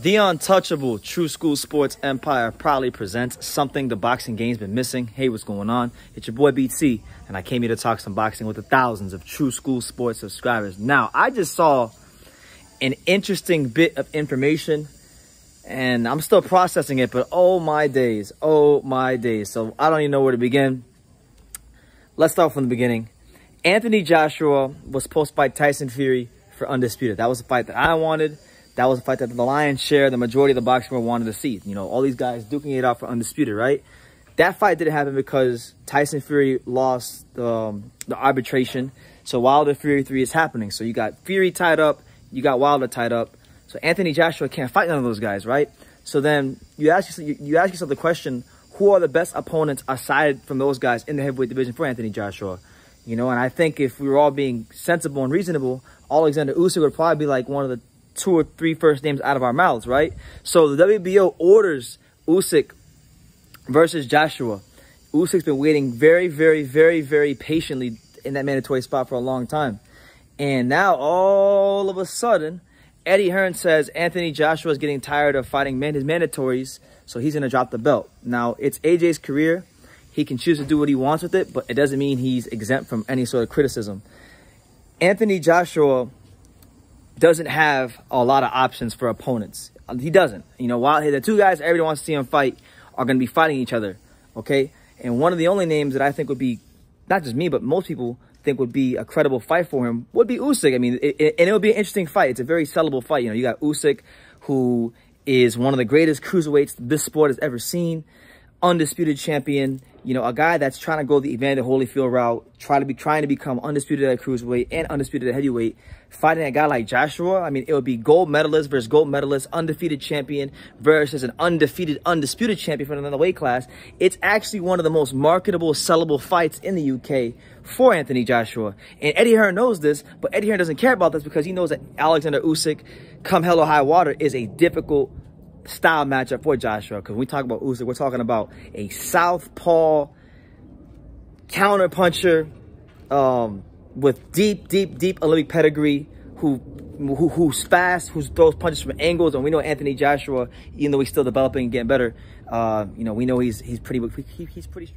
The untouchable True School Sports Empire proudly presents something the boxing game's been missing. Hey, what's going on? It's your boy BT, and I came here to talk some boxing with the thousands of True School Sports subscribers. Now, I just saw an interesting bit of information, and I'm still processing it, but oh my days, oh my days. So I don't even know where to begin. Let's start from the beginning. Anthony Joshua was supposed to fight Tyson Fury for Undisputed. That was a fight that I wanted. That was a fight that the lion's share, the majority of the boxing world wanted to see. You know, all these guys duking it out for Undisputed, right? That fight didn't happen because Tyson Fury lost the arbitration. So Wilder Fury 3 is happening. So you got Fury tied up, you got Wilder tied up. So Anthony Joshua can't fight none of those guys, right? So then you ask yourself the question, who are the best opponents aside from those guys in the heavyweight division for Anthony Joshua? You know, and I think if we were all being sensible and reasonable, Oleksandr Usyk would probably be like one of the 2 or 3 first names out of our mouths, right? So the WBO orders Usyk versus Joshua. Usyk's been waiting very patiently in that mandatory spot for a long time. And now, all of a sudden, Eddie Hearn says Anthony Joshua is getting tired of fighting his mandatories, so he's going to drop the belt. Now, it's AJ's career. He can choose to do what he wants with it, but it doesn't mean he's exempt from any sort of criticism. Anthony Joshua doesn't have a lot of options for opponents. He doesn't. You know, while the 2 guys everybody wants to see him fight are going to be fighting each other, okay? And one of the only names that I think would be, not just me, but most people think would be a credible fight for him would be Usyk. I mean, it would be an interesting fight. It's a very sellable fight. You know, you got Usyk, who is one of the greatest cruiserweights this sport has ever seen, undisputed champion, you know, a guy that's trying to go the Evander Holyfield route, trying to become undisputed at cruiserweight and undisputed at heavyweight, fighting a guy like Joshua. I mean, it would be gold medalist versus gold medalist, undefeated champion versus an undisputed champion from another weight class. It's actually one of the most marketable, sellable fights in the UK for Anthony Joshua. And Eddie Hearn knows this, but Eddie Hearn doesn't care about this because he knows that Oleksandr Usyk, come hell or high water, is a difficult style matchup for Joshua. Because when we talk about Usyk, we're talking about a southpaw counter puncher with deep Olympic pedigree, who's fast, who throws punches from angles. And we know Anthony Joshua, even though he's still developing and getting better, you know, we know he's pretty.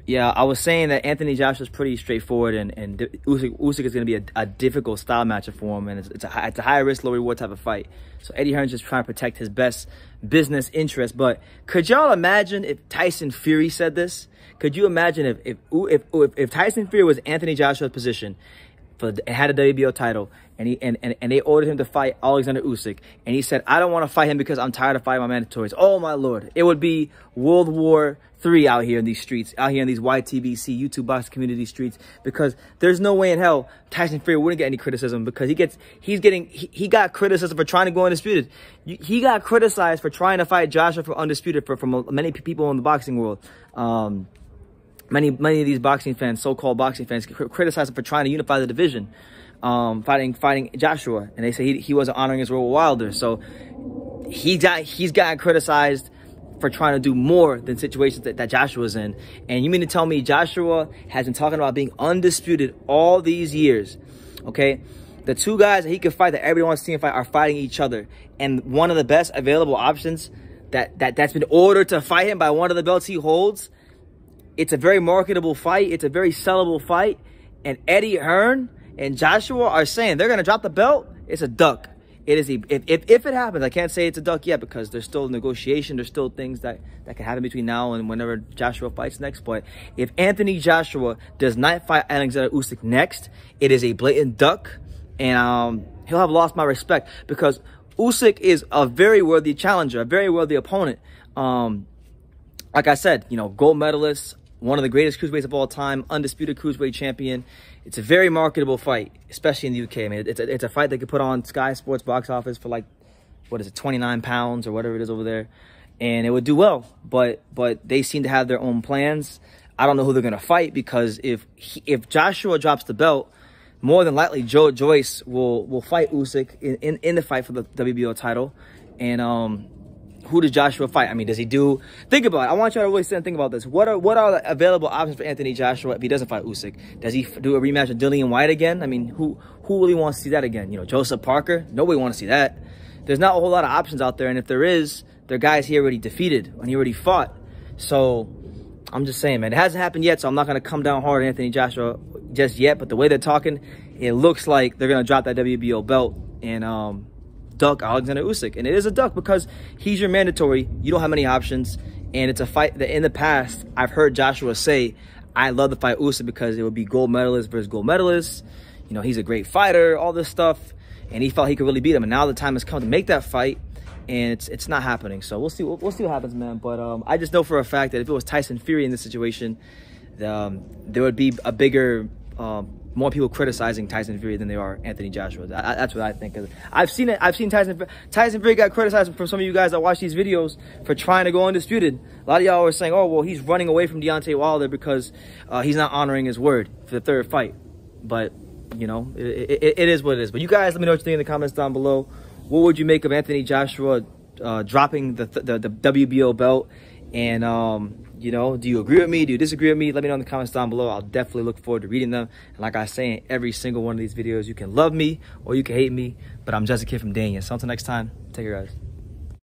Yeah, I was saying that Anthony Joshua is pretty straightforward, and Usyk is going to be a difficult style matchup for him, and it's a high risk, low reward type of fight. So Eddie Hearn's just trying to protect his best business interest. But could y'all imagine if Tyson Fury said this? Could you imagine if Tyson Fury was Anthony Joshua's position, had a WBO title, and they ordered him to fight Oleksandr Usyk, and he said, I don't want to fight him because I'm tired of fighting my mandatories. Oh my Lord, it would be World War III out here in these streets, out here in these YTBC YouTube boxing community streets, because there's no way in hell Tyson Fury wouldn't get any criticism, because he got criticism for trying to go undisputed. He got criticized for trying to fight Joshua for undisputed from many people in the boxing world. Many of these boxing fans, so-called boxing fans, criticize him for trying to unify the division, fighting Joshua, and they say he wasn't honoring his role with Wilder. So he's gotten criticized for trying to do more than situations that Joshua's in. And you mean to tell me Joshua has been talking about being undisputed all these years? Okay, the 2 guys that he could fight, that everybody wants to see him fight, are fighting each other, and one of the best available options that's been ordered to fight him by one of the belts he holds. It's a very marketable fight. It's a very sellable fight. And Eddie Hearn and Joshua are saying they're going to drop the belt. It's a duck. It is if it happens. I can't say it's a duck yet because there's still negotiation. There's still things that can happen between now and whenever Joshua fights next. But if Anthony Joshua does not fight Oleksandr Usyk next, it is a blatant duck. And he'll have lost my respect, because Usyk is a very worthy challenger, a very worthy opponent. Like I said, you know, gold medalist, one of the greatest cruiserweights of all time, undisputed cruiserweight champion. It's a very marketable fight, especially in the UK. I mean, it's a fight they could put on Sky Sports box office for, like, what is it, 29 pounds or whatever it is over there, and it would do well. But they seem to have their own plans. I don't know who they're gonna fight, because if Joshua drops the belt, more than likely Joe Joyce will fight Usyk in the fight for the WBO title. And who does Joshua fight? I mean, does he do... Think about it. I want you to really sit and think about this. What are the available options for Anthony Joshua if he doesn't fight Usyk? Does he do a rematch with Dillian White again? I mean, who really wants to see that again? You know, Joseph Parker? Nobody wants to see that. there's not a whole lot of options out there. And if there is, they're guys he already defeated and he already fought. So I'm just saying, man, it hasn't happened yet, so I'm not going to come down hard on Anthony Joshua just yet. But the way they're talking, it looks like they're going to drop that WBO belt and duck Oleksandr Usyk. And it is a duck because he's your mandatory. You don't have many options. And it's a fight that in the past, I've heard Joshua say, I love to fight Usyk because it would be gold medalist versus gold medalist. You know, he's a great fighter, all this stuff. And he felt he could really beat him. And now the time has come to make that fight. And it's not happening. So we'll see what happens, man. But I just know for a fact that if it was Tyson Fury in this situation, there would be a bigger, more people criticizing Tyson Fury than they are Anthony Joshua. That's what I think. I've seen it. I've seen Tyson Fury got criticized from some of you guys that watch these videos for trying to go undisputed. A lot of y'all were saying, oh, well, he's running away from Deontay Wilder because he's not honoring his word for the third fight. But, you know, it is what it is. But you guys, let me know what you think in the comments down below. What would you make of Anthony Joshua dropping the WBO belt? And, you know, do you agree with me? Do you disagree with me? Let me know in the comments down below. I'll definitely look forward to reading them. And like I say in every single one of these videos, you can love me or you can hate me. But I'm just a kid from Dania. So until next time, take care, guys.